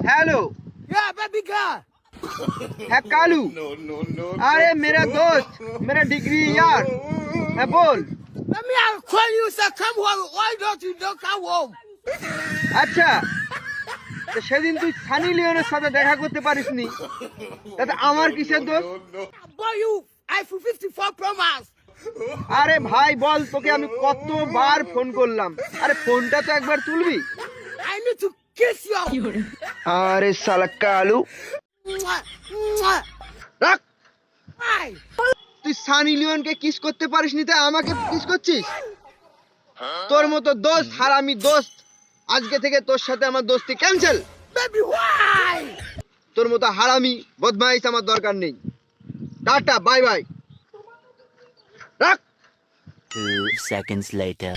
Hello Yeah, baby girl. है कालू। अरे मेरा दोस्त, मेरा डिग्री यार है, बोल। Let me call you, say come home. Why don't come home? আচ্ছা, তো সেদিন তুই সানি লিওনের সাথে দেখা করতে পারিসনি, তাতে আমার কিসের দোষ? I bought you iPhone 54 Pro Max. আরে ভাই বল, তোকে আমি কতবার ফোন করলাম, আরে ফোনটা তো একবার তুলবি। I need to kiss you. আরে শালা কালু, Mwah, mwah. রাখ। Why? তুই সানি লিওনকে কিস করতে পারিসনি, তাই আমাকে কিস করছিস? তোর মতো দোস্ত, হারামি দোস্ত, আজকে থেকে তোর সাথে আমার দোস্তি ক্যান্সেল। Baby, why? তোর মতো হারামি বদমাইশ আমার দরকার নেই। টাটা, বাই বাই, রাখ। 2 seconds later.